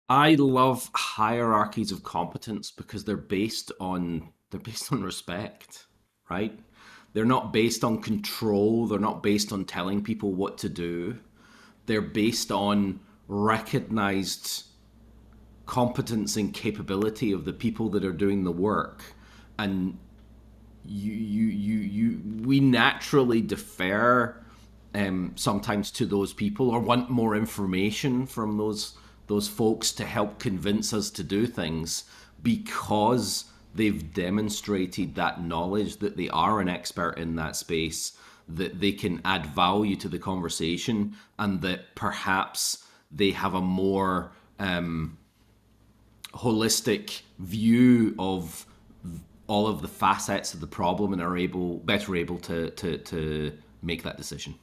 I love hierarchies of competence because they're based on respect, right? They're not based on control, they're not based on telling people what to do. They're based on recognized competence and capability of the people that are doing the work. And we naturally defer sometimes to those people or want more information from those folks to help convince us to do things because they've demonstrated that knowledge, that they are an expert in that space, that they can add value to the conversation, and that perhaps they have a more holistic view of all of the facets of the problem and are better able to make that decision.